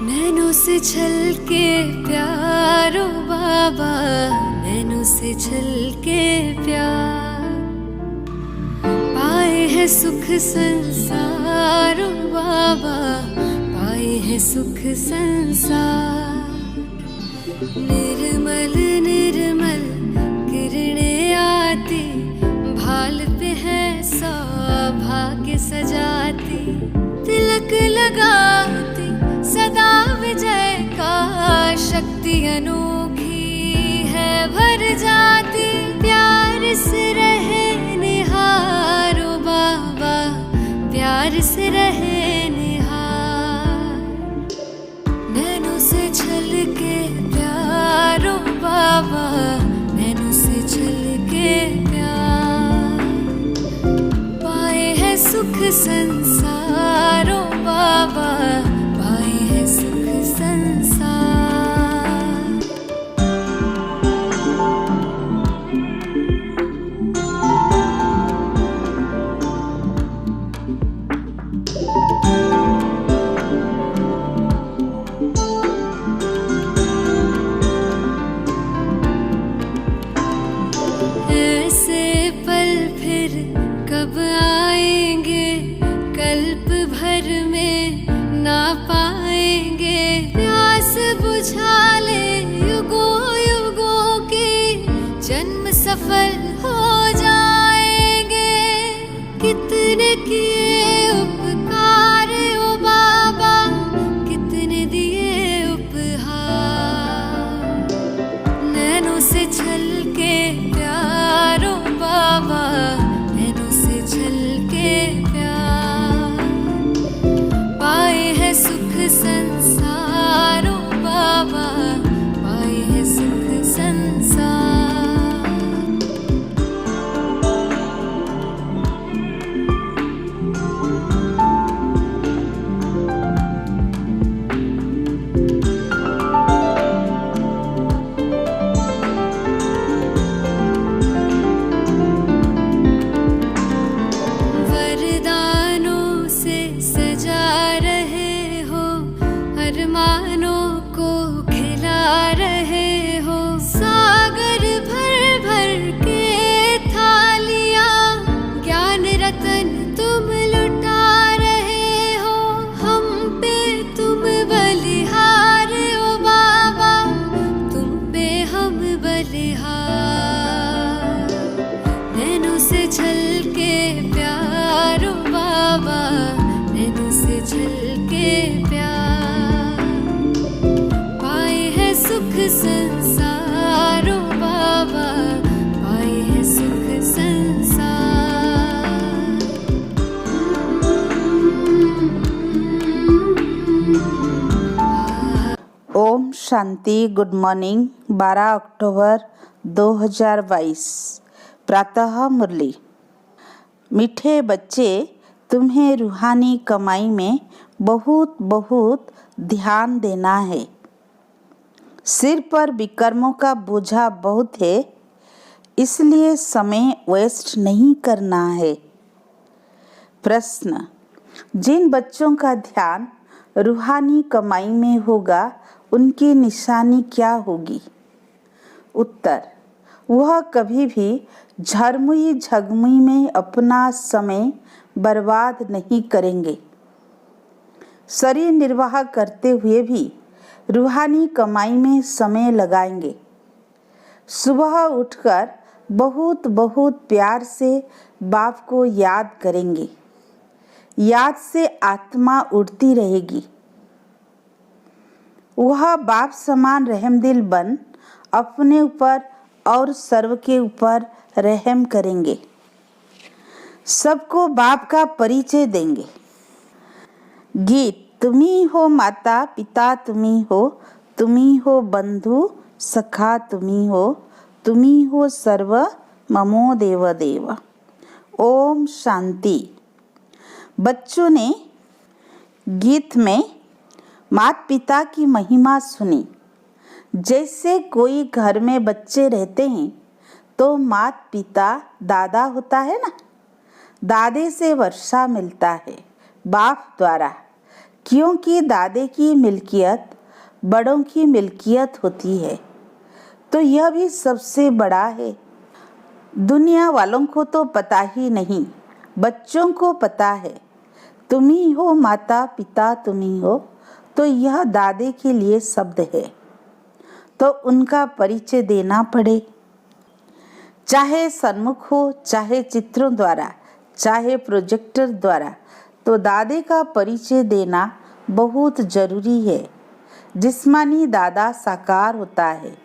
नैनों से छलके प्यारो बाबा, नैनों से छलके प्यार। पाए है सुख संसारो बाबा, पाए है सुख संसार। निर्मल निर्मल किरणें आती, भाल पे है सौभाग्य सजाती। तिलक लगाती सदा विजय का, शक्ति अनोखी है भर जाती। प्यार से रहे निहारो बाबा, प्यार से रहे निहार। नैनों से छलके प्यारो बाबा, नैनों से छलके प्यार। पाए है सुख संसारो बाबा, पाए है सुख संसार। ऐसे पल फिर कब आएंगे, कल्प भर में ना पाएंगे। प्यास बुझा ले युगों युगों की, जन्म सफल हो जाएंगे। कितने किए उपकार ओ बाबा, कितने दिए उपहार। नैनों से छलके प्यारो बाबा, नैनों से छलके प्यार। पाए है सुख संसारो बाबा, पाए है सुख संसार। वरदानों से सजा रहे हो, अरमानों को खिला रहे हो। सागर भर भर के थालियां, ज्ञान रतन तुम लुटा रहे हो। हम पे तुम बलिहार ओ बाबा, तुम पे हम बलिहार। नैनों से छलके प्यारो बाबा, नैनों से छलके प्यार। पाए है सुख संसारो बाबा, पाए है सुख संसार। ओम शांति। Good morning. 12 अक्टूबर 2022 प्रातः मुरली। मीठे बच्चे, तुम्हें रूहानी कमाई में बहुत बहुत ध्यान देना है। सिर पर विकर्मों का बोझा बहुत है, इसलिए समय वेस्ट नहीं करना है। प्रश्न: जिन बच्चों का ध्यान रूहानी कमाई में होगा, उनकी निशानी क्या होगी? उत्तर: वह कभी भी झरमुई झगमुई में अपना समय बर्बाद नहीं करेंगे। शरीर निर्वाह करते हुए भी रूहानी कमाई में समय लगाएंगे। सुबह उठकर बहुत बहुत प्यार से बाप को याद करेंगे। याद से आत्मा उड़ती रहेगी। वह बाप समान रहमदिल बन अपने ऊपर और सर्व के ऊपर रहम करेंगे। सबको बाप का परिचय देंगे। गीत: तुम्ही हो माता पिता, तुम्ही हो बंधु सखा, तुम्ही हो सर्व ममो देव देव। ओम शांति। बच्चों ने गीत में माता पिता की महिमा सुनी। जैसे कोई घर में बच्चे रहते हैं तो माता पिता दादा होता है ना, दादे से वर्षा मिलता है बाप द्वारा। क्योंकि दादे की मिल्कियत बड़ों की मिल्कियत होती है, तो यह भी सबसे बड़ा है। दुनिया वालों को तो पता ही नहीं, बच्चों को पता है। तुम ही हो माता पिता, तुम ही हो, तो यह दादे के लिए शब्द है, तो उनका परिचय देना पड़े। चाहे सन्मुख हो, चाहे चित्रों द्वारा, चाहे प्रोजेक्टर द्वारा, तो दादे का परिचय देना बहुत जरूरी है। जिस्मानी दादा साकार होता है।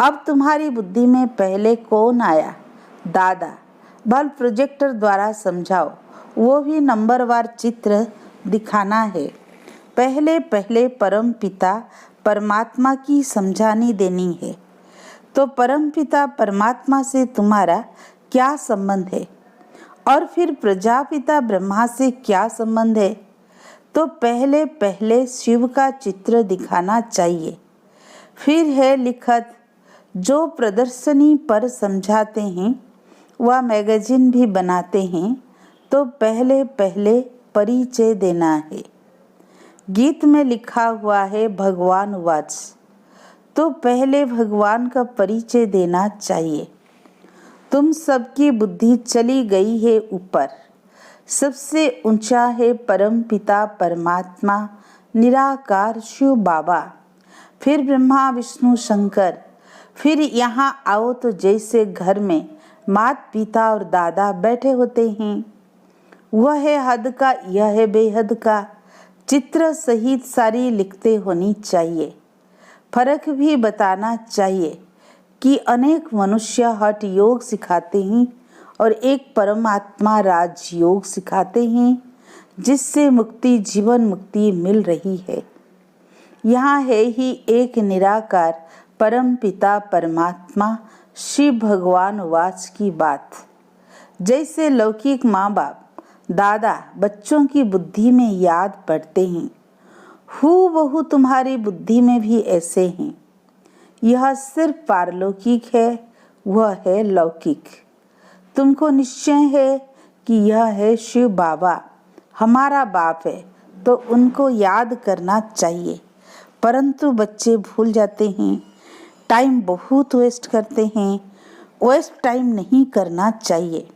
अब तुम्हारी बुद्धि में पहले कौन आया? दादा। बल प्रोजेक्टर द्वारा समझाओ, वो भी नंबरवार चित्र दिखाना है। पहले पहले परम पिता परमात्मा की समझानी देनी है। तो परम पिता परमात्मा से तुम्हारा क्या संबंध है? और फिर प्रजापिता ब्रह्मा से क्या संबंध है? तो पहले पहले शिव का चित्र दिखाना चाहिए। फिर है लिखत, जो प्रदर्शनी पर समझाते हैं वह मैगजीन भी बनाते हैं, तो पहले पहले परिचय देना है। गीत में लिखा हुआ है भगवान वाच, तो पहले भगवान का परिचय देना चाहिए। तुम सबकी बुद्धि चली गई है ऊपर, सबसे ऊंचा है परम पिता परमात्मा निराकार शिव बाबा, फिर ब्रह्मा विष्णु शंकर। फिर यहाँ आओ तो जैसे घर में माता पिता और दादा बैठे होते हैं, वह है हद का, यह है बेहद का, चित्र सहित सारी लिखते होनी चाहिए। फर्क भी बताना चाहिए कि अनेक मनुष्य हठ योग सिखाते हैं और एक परमात्मा राज योग सिखाते हैं, जिससे मुक्ति जीवन मुक्ति मिल रही है। यहाँ है ही एक निराकार परम पिता परमात्मा शिव भगवान वाच की बात। जैसे लौकिक माँ बाप दादा बच्चों की बुद्धि में याद पढ़ते हैं, हूबहू तुम्हारी बुद्धि में भी ऐसे हैं। यह सिर्फ पारलौकिक है, वह है लौकिक। तुमको निश्चय है कि यह है शिव बाबा हमारा बाप है, तो उनको याद करना चाहिए। परंतु बच्चे भूल जाते हैं, टाइम बहुत वेस्ट करते हैं। वेस्ट टाइम नहीं करना चाहिए,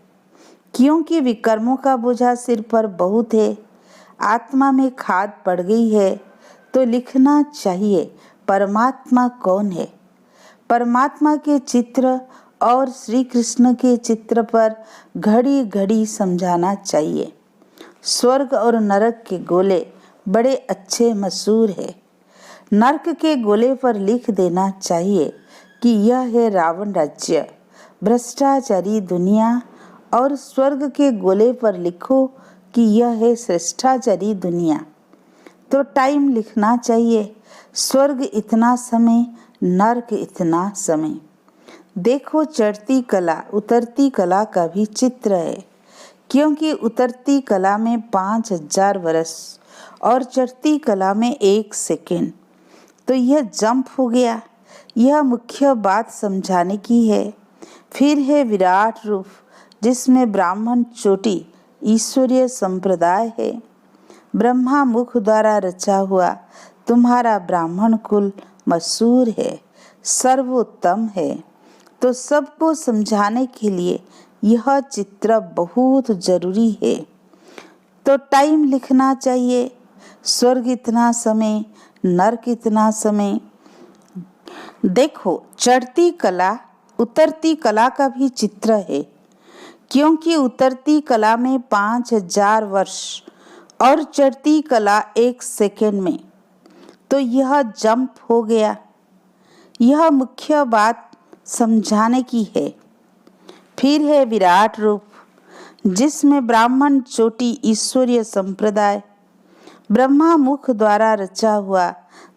क्योंकि विकर्मों का बोझा सिर पर बहुत है। आत्मा में खाद पड़ गई है, तो लिखना चाहिए परमात्मा कौन है। परमात्मा के चित्र और श्री कृष्ण के चित्र पर घड़ी घड़ी समझाना चाहिए। स्वर्ग और नरक के गोले बड़े अच्छे मशहूर है। नरक के गोले पर लिख देना चाहिए कि यह है रावण राज्य, भ्रष्टाचारी दुनिया, और स्वर्ग के गोले पर लिखो कि यह है श्रेष्ठाचारी दुनिया। तो टाइम लिखना चाहिए, स्वर्ग इतना समय, नरक इतना समय। देखो चढ़ती कला उतरती कला का भी चित्र है, क्योंकि उतरती कला में 5000 वर्ष और चढ़ती कला में 1 सेकेंड, तो यह जंप हो गया। यह मुख्य बात समझाने की है। फिर है विराट रूप, जिसमें ब्राह्मण चोटी ईश्वरीय संप्रदाय है। ब्रह्मा मुख द्वारा रचा हुआ तुम्हारा ब्राह्मण कुल मशहूर है, सर्वोत्तम है। तो सबको समझाने के लिए यह चित्र बहुत जरूरी है। तो टाइम लिखना चाहिए, स्वर्ग इतना समय, नरक इतना समय। देखो चढ़ती कला उतरती कला का भी चित्र है, क्योंकि उतरती कला में 5000 वर्ष और चढ़ती कला 1 सेकेंड में, तो यह जंप हो गया। यह मुख्य बात समझाने की है। फिर है विराट रूप, जिसमें ब्राह्मण चोटी ईश्वरीय संप्रदाय, ब्रह्मा मुख द्वारा रचा हुआ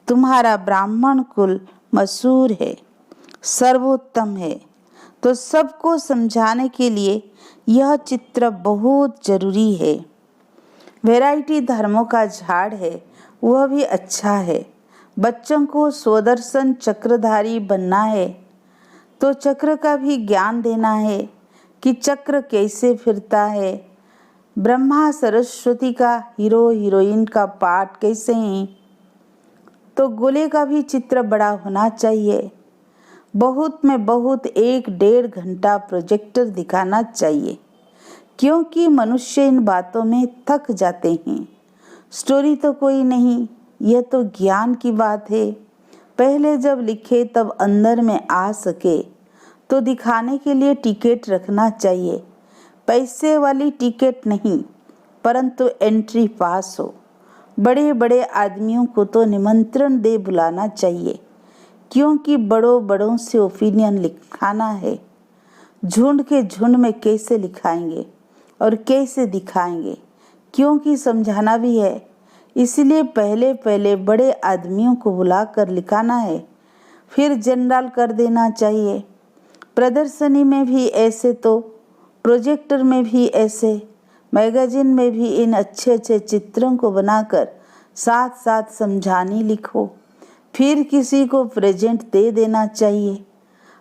तुम्हारा ब्राह्मण कुल मशहूर है, सर्वोत्तम है। तो सबको समझाने के लिए यह चित्र बहुत जरूरी है। वैरायटी धर्मों का झाड़ है, वह भी अच्छा है। बच्चों को स्वदर्शन चक्रधारी बनना है, तो चक्र का भी ज्ञान देना है कि चक्र कैसे फिरता है। ब्रह्मा सरस्वती का हीरो हीरोइन का पार्ट कैसे हैं, तो गोले का भी चित्र बड़ा होना चाहिए। बहुत में बहुत 1-1.5 घंटा प्रोजेक्टर दिखाना चाहिए, क्योंकि मनुष्य इन बातों में थक जाते हैं। स्टोरी तो कोई नहीं, यह तो ज्ञान की बात है। पहले जब लिखे तब अंदर में आ सके, तो दिखाने के लिए टिकट रखना चाहिए। पैसे वाली टिकट नहीं, परंतु एंट्री पास हो। बड़े बड़े आदमियों को तो निमंत्रण दे बुलाना चाहिए, क्योंकि बड़ों से ओपिनियन लिखाना है। झुंड के झुंड में कैसे लिखाएंगे और कैसे दिखाएंगे, क्योंकि समझाना भी है। इसलिए पहले पहले बड़े आदमियों को बुलाकर लिखाना है, फिर जनरल कर देना चाहिए। प्रदर्शनी में भी ऐसे, तो प्रोजेक्टर में भी ऐसे, मैगजीन में भी इन अच्छे अच्छे चित्रों को बनाकर साथ साथ समझानी लिखो, फिर किसी को प्रेजेंट दे देना चाहिए।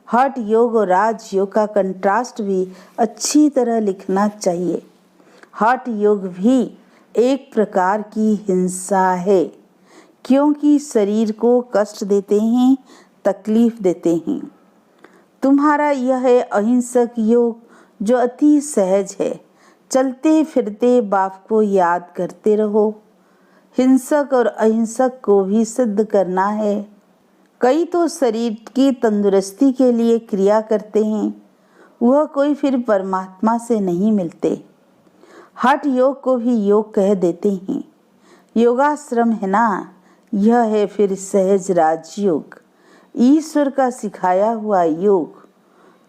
हठ योग और राज योग का कंट्रास्ट भी अच्छी तरह लिखना चाहिए। हठ योग भी एक प्रकार की हिंसा है, क्योंकि शरीर को कष्ट देते हैं, तकलीफ देते हैं। तुम्हारा यह है अहिंसक योग, जो अति सहज है। चलते फिरते बाप को याद करते रहो। हिंसक और अहिंसक को भी सिद्ध करना है। कई तो शरीर की तंदुरुस्ती के लिए क्रिया करते हैं, वह कोई फिर परमात्मा से नहीं मिलते। हठ योग को भी योग कह देते हैं। योगाश्रम है ना, यह है फिर सहज राजयोग, ईश्वर का सिखाया हुआ योग।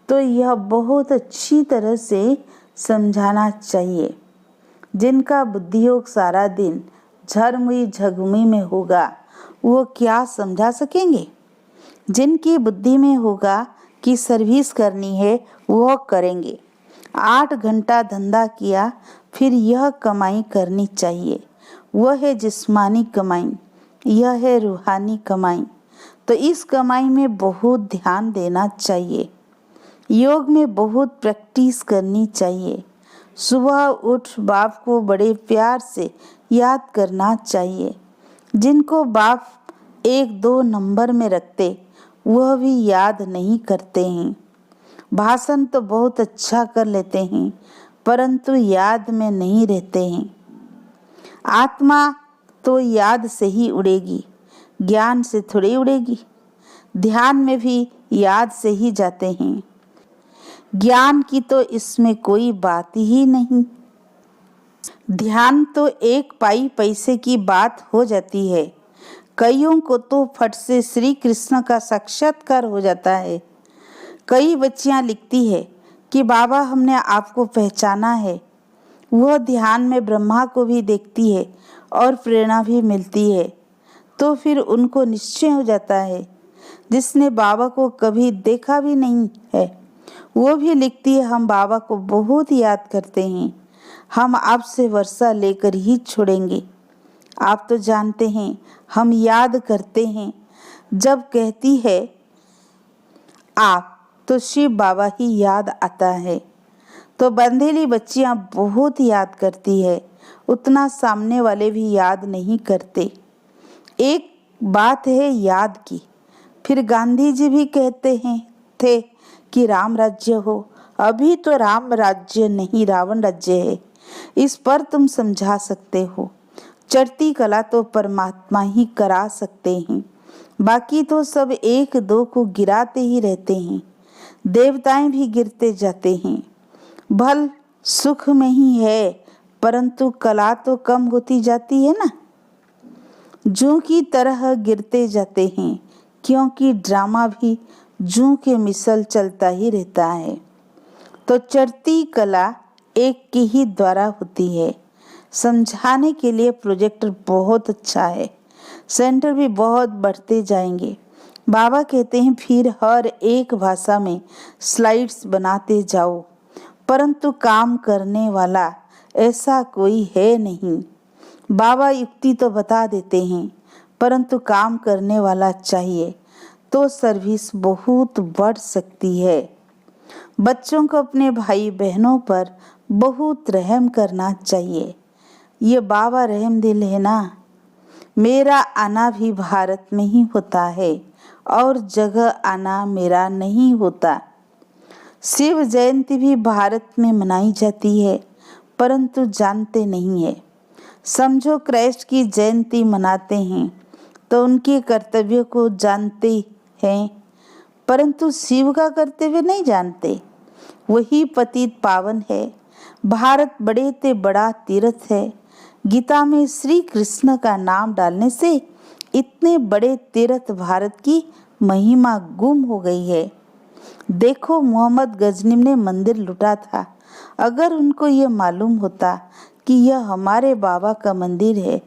तो यह बहुत अच्छी तरह से समझाना चाहिए। जिनका बुद्धि योग सारा दिन झरमुई झगमुई में होगा, वो क्या समझा सकेंगे। जिनकी बुद्धि में होगा कि सर्विस करनी है, वह करेंगे। 8 घंटा धंधा किया, फिर यह कमाई करनी चाहिए। वह है जिस्मानी कमाई, यह है रूहानी कमाई। तो इस कमाई में बहुत ध्यान देना चाहिए। योग में बहुत प्रैक्टिस करनी चाहिए। सुबह उठ बाप को बड़े प्यार से याद करना चाहिए। जिनको बाप 1-2 नंबर में रखते, वह भी याद नहीं करते हैं। भाषण तो बहुत अच्छा कर लेते हैं, परंतु याद में नहीं रहते हैं। आत्मा तो याद से ही उड़ेगी, ज्ञान से थोड़ी उड़ेगी। ध्यान में भी याद से ही जाते हैं। ज्ञान की तो इसमें कोई बात ही नहीं। ध्यान तो 1 पाई पैसे की बात हो जाती है। कईयों को तो फट से श्री कृष्ण का साक्षात्कार हो जाता है। कई बच्चियां लिखती है कि बाबा हमने आपको पहचाना है। वह ध्यान में ब्रह्मा को भी देखती है और प्रेरणा भी मिलती है। तो फिर उनको निश्चय हो जाता है। जिसने बाबा को कभी देखा भी नहीं है, वो भी लिखती है हम बाबा को बहुत याद करते हैं। हम आपसे वर्षा लेकर ही छोड़ेंगे। आप तो जानते हैं हम याद करते हैं। जब कहती है आप, तो शिव बाबा ही याद आता है। तो बंधेली बच्चियां बहुत याद करती है, उतना सामने वाले भी याद नहीं करते। एक बात है याद की। फिर गांधी जी भी कहते हैं थे कि राम राज्य हो। अभी तो राम राज्य नहीं, रावण राज्य है। इस पर तुम समझा सकते हो। चढ़ती कला तो परमात्मा ही करा सकते हैं, बाकी तो सब 1-2 को गिराते ही रहते हैं। देवताएं भी गिरते जाते हैं। भल सुख में ही है, परंतु कला तो कम होती जाती है ना। जूं की तरह गिरते जाते हैं, क्योंकि ड्रामा भी जूं के मिसल चलता ही रहता है। तो चढ़ती कला एक के ही द्वारा होती है। समझाने के लिए प्रोजेक्टर बहुत अच्छा है। सेंटर भी बहुत बढ़ते जाएंगे। बाबा कहते हैं फिर हर एक भाषा में स्लाइड्स बनाते जाओ, परंतु काम करने वाला ऐसा कोई है नहीं। बाबा युक्ति तो बता देते हैं, परंतु काम करने वाला चाहिए, तो सर्विस बहुत बढ़ सकती है। बच्चों को अपने भाई बहनों पर बहुत रहम करना चाहिए। ये बाबा रहम दिल है ना। मेरा आना भी भारत में ही होता है और जगह आना मेरा नहीं होता। शिव जयंती भी भारत में मनाई जाती है, परंतु जानते नहीं है। समझो क्राइस्ट की जयंती मनाते हैं तो उनके कर्तव्य को जानते हैं, परंतु शिव का कर्तव्य नहीं जानते। वही पतित पावन है। भारत बड़े ते बड़ा तीर्थ है। गीता में श्री कृष्ण का नाम डालने से इतने बड़े तीर्थ भारत की महिमा गुम हो गई है। देखो, मोहम्मद गजनी ने मंदिर लूटा था। अगर उनको यह मालूम होता कि यह हमारे बाबा का मंदिर है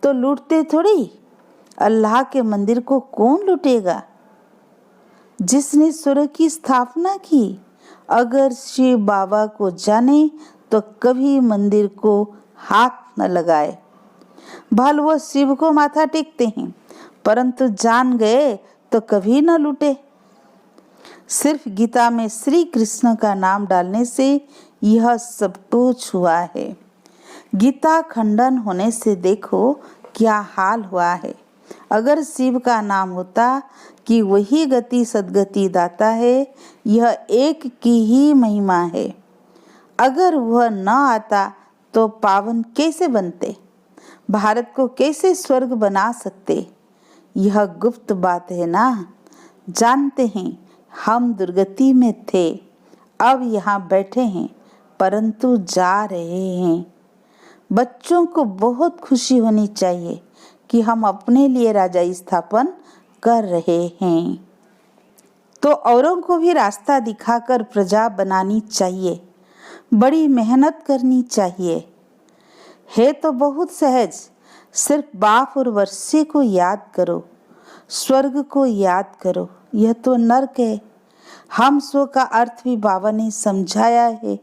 तो लूटते थोड़ी। अल्लाह के मंदिर को कौन लूटेगा? जिसने स्वर्ग की स्थापना की। अगर शिव बाबा को जाने तो कभी मंदिर को हाथ न लगाए। भल वो शिव को माथा टेकते हैं, परंतु जान गए तो कभी न लूटे। सिर्फ गीता में श्री कृष्ण का नाम डालने से यह सब कुछ हुआ है। गीता खंडन होने से देखो क्या हाल हुआ है। अगर शिव का नाम होता कि वही गति सदगति दाता है, यह एक की ही महिमा है। अगर वह न आता तो पावन कैसे बनते? भारत को कैसे स्वर्ग बना सकते? यह गुप्त बात है ना। जानते हैं हम दुर्गति में थे, अब यहाँ बैठे हैं, परंतु जा रहे हैं। बच्चों को बहुत खुशी होनी चाहिए कि हम अपने लिए राजा स्थापन कर रहे हैं, तो औरों को भी रास्ता दिखाकर प्रजा बनानी चाहिए। बड़ी मेहनत करनी चाहिए। है तो बहुत सहज। सिर्फ बाप और वर्षे को याद करो, स्वर्ग को याद करो। यह तो नर्क है। हम सो का अर्थ भी बाबा ने समझाया है।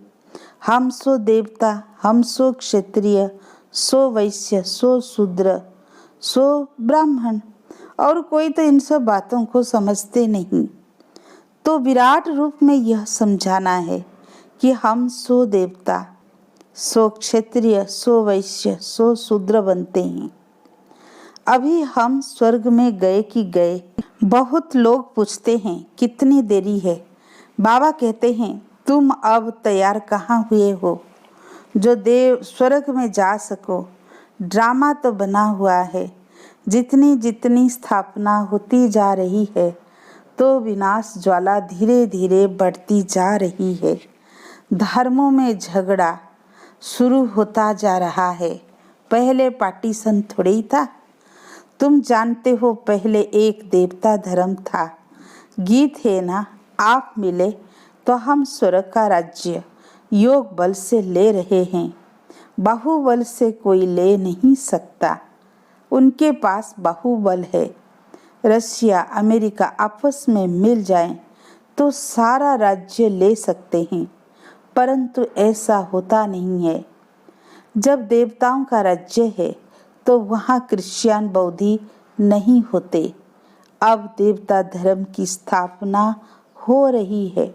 हम सो देवता, हम सो क्षत्रिय, सो वैश्य, सो शूद्र, सो ब्राह्मण। और कोई तो इन सब बातों को समझते नहीं। तो विराट रूप में यह समझाना है कि हम सो देवता, सो क्षत्रिय, सो वैश्य, सो शूद्र बनते हैं। अभी हम स्वर्ग में गए कि गए। बहुत लोग पूछते हैं कितनी देरी है। बाबा कहते हैं तुम अब तैयार कहाँ हुए हो जो देव स्वर्ग में जा सको। ड्रामा तो बना हुआ है। जितनी जितनी स्थापना होती जा रही है तो विनाश ज्वाला धीरे धीरे बढ़ती जा रही है। धर्मों में झगड़ा शुरू होता जा रहा है। पहले पार्टीशन थोड़ी ही था। तुम जानते हो पहले एक देवता धर्म था। गीत है ना, आप मिले तो हम स्वर्ग का राज्य योग बल से ले रहे हैं। बाहुबल से कोई ले नहीं सकता। उनके पास बाहुबल है। रशिया अमेरिका आपस में मिल जाएं तो सारा राज्य ले सकते हैं, परंतु ऐसा होता नहीं है। जब देवताओं का राज्य है तो वहाँ क्रिश्चियन बौद्धि नहीं होते। अब देवता धर्म की स्थापना हो रही है।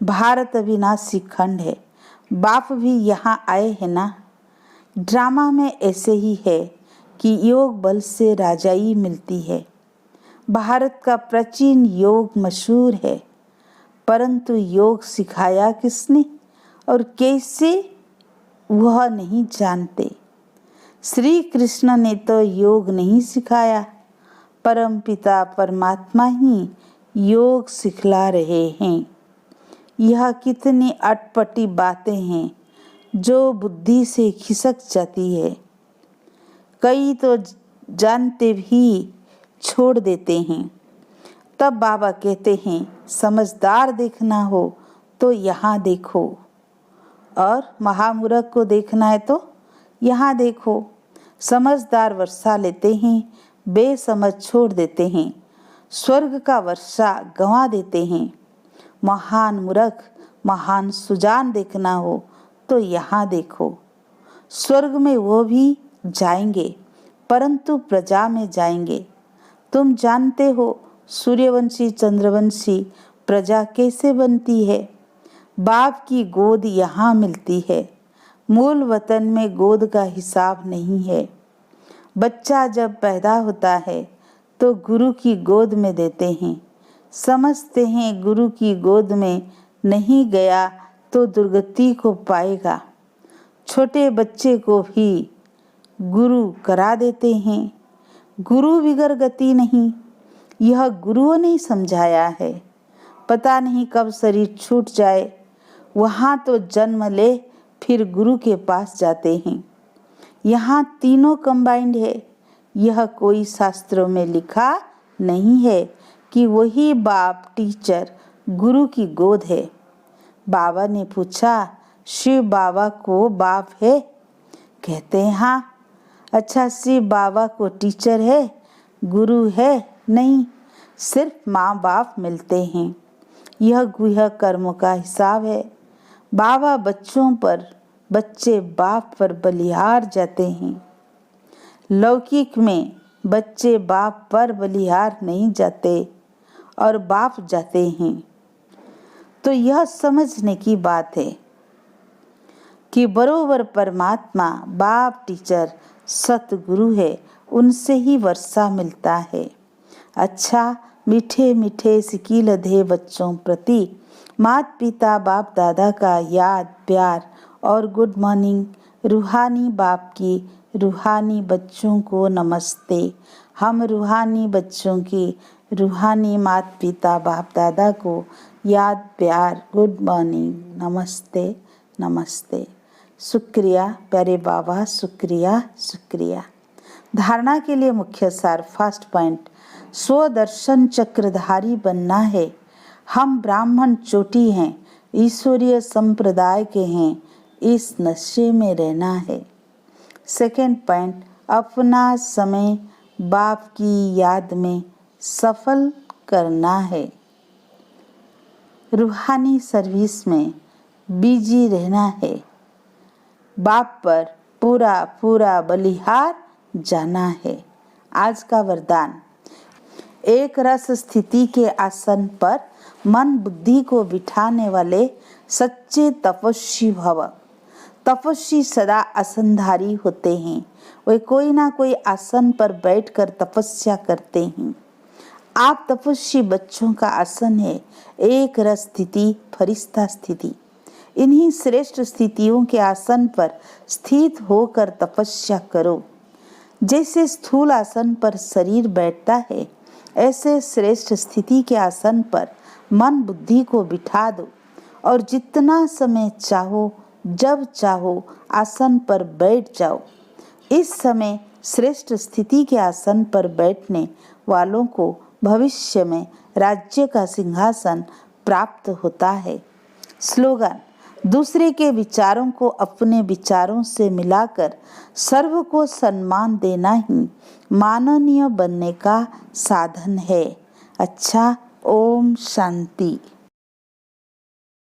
भारत अविनाशी खंड है। बाप भी यहाँ आए हैं ना। ड्रामा में ऐसे ही है कि योग बल से राजाई मिलती है। भारत का प्राचीन योग मशहूर है, परंतु योग सिखाया किसने और कैसे वह नहीं जानते। श्री कृष्ण ने तो योग नहीं सिखाया, परम पिता परमात्मा ही योग सिखला रहे हैं। यह कितनी अटपटी बातें हैं जो बुद्धि से खिसक जाती है। कई तो जानते भी छोड़ देते हैं। तब बाबा कहते हैं समझदार देखना हो तो यहाँ देखो, और महामूर्ख को देखना है तो यहाँ देखो। समझदार वर्षा लेते हैं, बेसमझ छोड़ देते हैं। स्वर्ग का वर्षा गंवा देते हैं। महान मूर्ख महान सुजान देखना हो तो यहाँ देखो। स्वर्ग में वो भी जाएंगे, परंतु प्रजा में जाएंगे। तुम जानते हो सूर्यवंशी चंद्रवंशी प्रजा कैसे बनती है। बाप की गोद यहाँ मिलती है, मूल वतन में गोद का हिसाब नहीं है। बच्चा जब पैदा होता है तो गुरु की गोद में देते हैं, समझते हैं गुरु की गोद में नहीं गया तो दुर्गति को पाएगा। छोटे बच्चे को भी गुरु करा देते हैं, गुरु बिगर गति नहीं, यह गुरुओं ने समझाया है। पता नहीं कब शरीर छूट जाए, वहाँ तो जन्म ले फिर गुरु के पास जाते हैं। यहाँ तीनों कंबाइंड है। यह कोई शास्त्रों में लिखा नहीं है कि वही बाप टीचर गुरु की गोद है। बाबा ने पूछा, शिव बाबा को बाप है? कहते हैं हाँ। अच्छा, शिव बाबा को टीचर है, गुरु है? नहीं, सिर्फ माँ बाप मिलते हैं। यह गुह्य कर्मों का हिसाब है। बाबा बच्चों पर, बच्चे बाप पर बलिहार जाते हैं। लौकिक में बच्चे बाप पर बलिहार नहीं जाते और बाप जाते हैं। तो यह समझने की बात है कि बरोबर परमात्मा बाप टीचर सतगुरु है, उनसे ही वर्षा मिलता है। अच्छा, मीठे मीठे सिकीलधे बच्चों प्रति माता पिता बाप दादा का याद प्यार और गुड मॉर्निंग। रूहानी बाप की रूहानी बच्चों को नमस्ते। हम रूहानी बच्चों की रूहानी माता पिता बाप दादा को याद प्यार गुड मॉर्निंग, नमस्ते नमस्ते। शुक्रिया प्यारे बाबा, शुक्रिया शुक्रिया। धारणा के लिए मुख्य सार, फर्स्ट पॉइंट, स्वदर्शन चक्रधारी बनना है। हम ब्राह्मण चोटी हैं, ईश्वरीय संप्रदाय के हैं, इस नशे में रहना है। सेकेंड पॉइंट, अपना समय बाप की याद में सफल करना है। रूहानी सर्विस में बिजी रहना है। बाप पर पूरा पूरा बलिहार जाना है। आज का वरदान, एक रस स्थिति के आसन पर मन बुद्धि को बिठाने वाले सच्चे तपस्वी भव। तपस्वी सदा आसनधारी होते हैं, वे कोई ना कोई आसन पर बैठकर तपस्या करते हैं। आप तपस्वी बच्चों का आसन है, एक रस स्थिति, फरिश्ता स्थिति। इन्हीं श्रेष्ठ स्थितियों के आसन पर स्थित होकर तपस्या करो। जैसे स्थूल आसन पर शरीर बैठता है, ऐसे श्रेष्ठ स्थिति के आसन पर मन बुद्धि को बिठा दो और जितना समय चाहो जब चाहो आसन पर बैठ जाओ। इस समय श्रेष्ठ स्थिति के आसन पर बैठने वालों को भविष्य में राज्य का सिंहासन प्राप्त होता है। स्लोगन, दूसरे के विचारों को अपने विचारों से मिलाकर सर्व को सम्मान देना ही माननीय बनने का साधन है। अच्छा, ओम शांति।